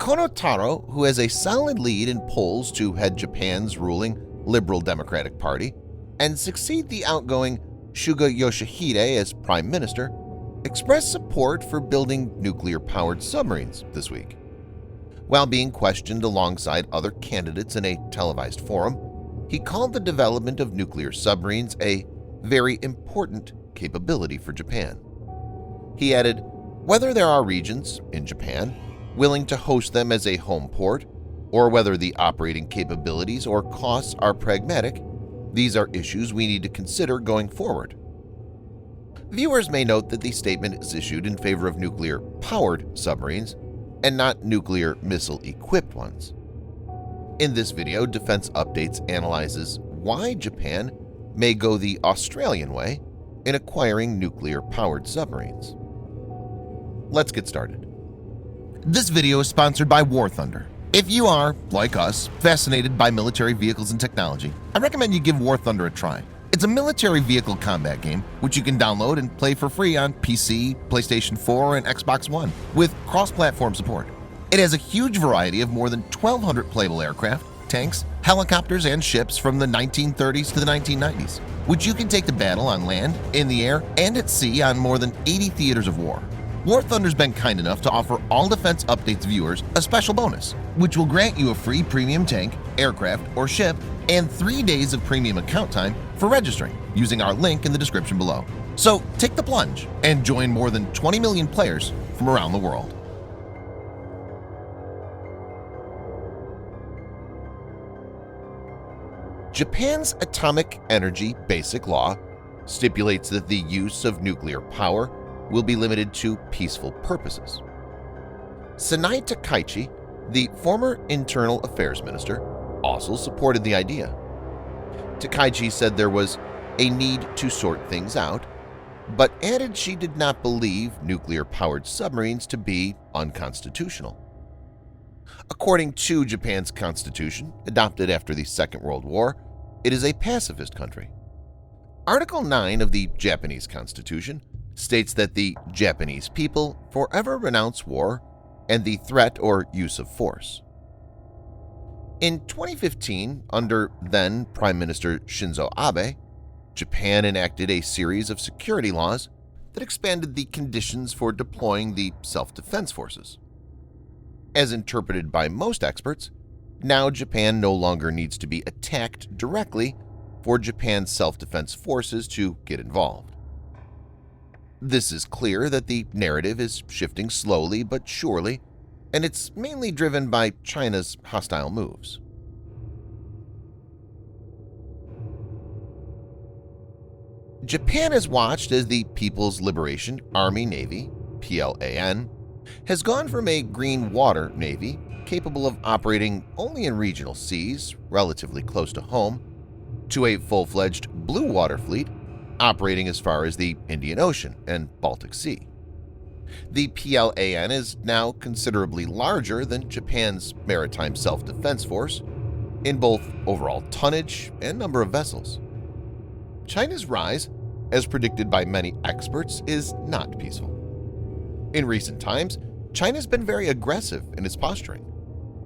Taro, who has a solid lead in polls to head Japan's ruling Liberal Democratic Party and succeed the outgoing Suga Yoshihide as Prime Minister, expressed support for building nuclear-powered submarines this week. While being questioned alongside other candidates in a televised forum, he called the development of nuclear submarines a very important capability for Japan. He added, "Whether there are regions in Japan willing to host them as a home port, or whether the operating capabilities or costs are pragmatic, these are issues we need to consider going forward." Viewers may note that the statement is issued in favor of nuclear-powered submarines and not nuclear missile-equipped ones. In this video, Defense Updates analyzes why Japan may go the Australian way in acquiring nuclear-powered submarines. Let's get started. This video is sponsored by War Thunder. If you are, like us, fascinated by military vehicles and technology, I recommend you give War Thunder a try. It's a military vehicle combat game which you can download and play for free on PC, PlayStation 4, and Xbox One with cross-platform support. It has a huge variety of more than 1,200 playable aircraft, tanks, helicopters, and ships from the 1930s to the 1990s, which you can take to battle on land, in the air, and at sea on more than 80 theaters of war. War Thunder's been kind enough to offer all Defense Updates viewers a special bonus, which will grant you a free premium tank, aircraft, or ship and 3 days of premium account time for registering using our link in the description below. So take the plunge and join more than 20 million players from around the world. Japan's Atomic Energy Basic Law stipulates that the use of nuclear power will be limited to peaceful purposes. Sanai Takaichi, the former Internal Affairs Minister, also supported the idea. Takaichi said there was a need to sort things out, but added she did not believe nuclear-powered submarines to be unconstitutional. According to Japan's constitution, adopted after the Second World War, it is a pacifist country. Article 9 of the Japanese Constitution states that the Japanese people forever renounce war and the threat or use of force. In 2015, under then Prime Minister Shinzo Abe, Japan enacted a series of security laws that expanded the conditions for deploying the self-defense forces. As interpreted by most experts, now Japan no longer needs to be attacked directly for Japan's self-defense forces to get involved. This is clear that the narrative is shifting slowly but surely, and it's mainly driven by China's hostile moves. Japan has watched as the People's Liberation Army Navy, PLAN, has gone from a green water navy capable of operating only in regional seas, relatively close to home, to a full-fledged blue water fleet operating as far as the Indian Ocean and Baltic Sea. The PLAN is now considerably larger than Japan's maritime self-defense force in both overall tonnage and number of vessels. China's rise, as predicted by many experts, is not peaceful. In recent times, China's been very aggressive in its posturing.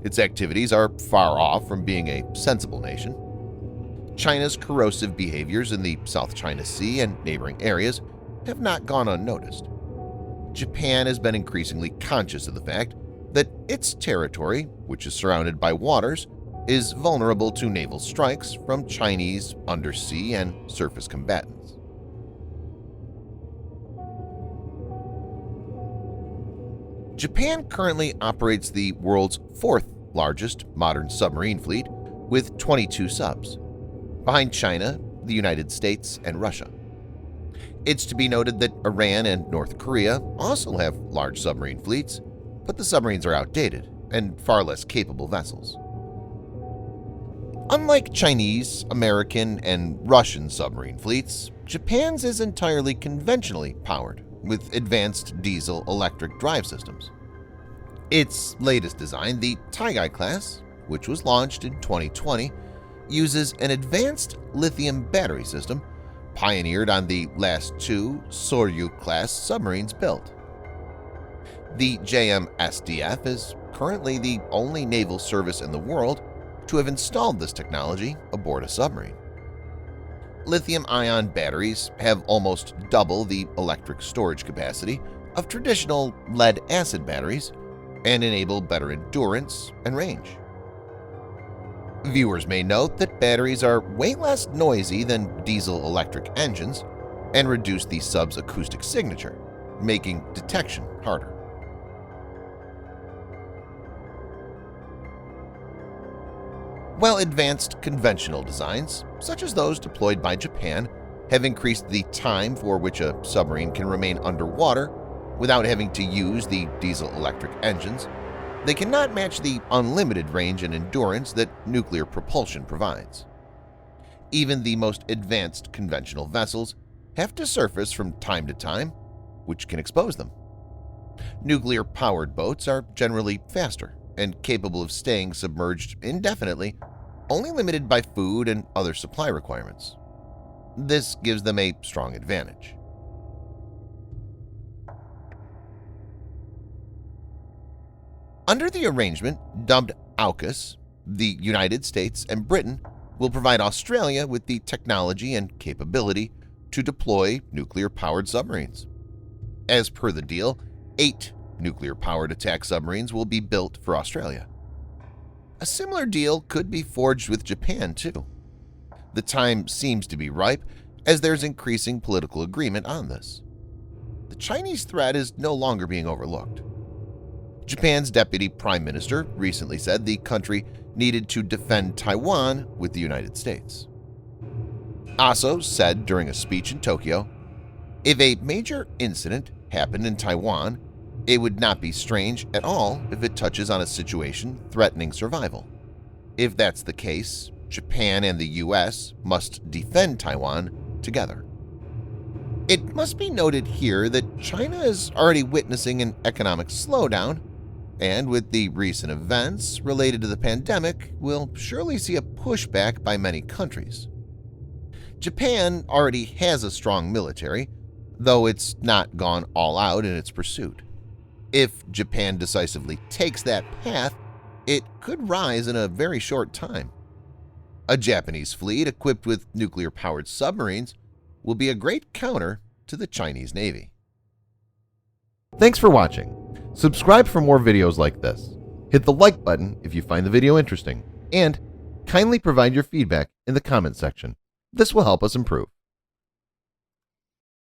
Its activities are far off from being a sensible nation. China's corrosive behaviors in the South China Sea and neighboring areas have not gone unnoticed. Japan has been increasingly conscious of the fact that its territory, which is surrounded by waters, is vulnerable to naval strikes from Chinese undersea and surface combatants. Japan currently operates the world's fourth largest modern submarine fleet with 22 subs, behind China, the United States, and Russia. It's to be noted that Iran and North Korea also have large submarine fleets, but the submarines are outdated and far less capable vessels. Unlike Chinese, American, and Russian submarine fleets, Japan's is entirely conventionally powered with advanced diesel-electric drive systems. Its latest design, the Taigai class, which was launched in 2020, uses an advanced lithium battery system pioneered on the last two Soryu-class submarines built. The JMSDF is currently the only naval service in the world to have installed this technology aboard a submarine. Lithium-ion batteries have almost double the electric storage capacity of traditional lead-acid batteries and enable better endurance and range. Viewers may note that batteries are way less noisy than diesel-electric engines and reduce the sub's acoustic signature, making detection harder. While advanced conventional designs, such as those deployed by Japan, have increased the time for which a submarine can remain underwater without having to use the diesel-electric engines, they cannot match the unlimited range and endurance that nuclear propulsion provides. Even the most advanced conventional vessels have to surface from time to time, which can expose them. Nuclear-powered boats are generally faster and capable of staying submerged indefinitely, only limited by food and other supply requirements. This gives them a strong advantage. Under the arrangement dubbed AUKUS, the United States and Britain will provide Australia with the technology and capability to deploy nuclear-powered submarines. As per the deal, 8 nuclear-powered attack submarines will be built for Australia. A similar deal could be forged with Japan, too. The time seems to be ripe as there's increasing political agreement on this. The Chinese threat is no longer being overlooked. Japan's deputy prime minister recently said the country needed to defend Taiwan with the United States. Aso said during a speech in Tokyo, "If a major incident happened in Taiwan, it would not be strange at all if it touches on a situation threatening survival. If that's the case, Japan and the U.S. must defend Taiwan together." It must be noted here that China is already witnessing an economic slowdown, and with the recent events related to the pandemic, we'll surely see a pushback by many countries. Japan already has a strong military, though it's not gone all out in its pursuit. If Japan decisively takes that path, it could rise in a very short time. A Japanese fleet equipped with nuclear-powered submarines will be a great counter to the Chinese Navy. Thanks for watching. Subscribe for more videos like this. Hit the like button if you find the video interesting, and kindly provide your feedback in the comment section. This will help us improve.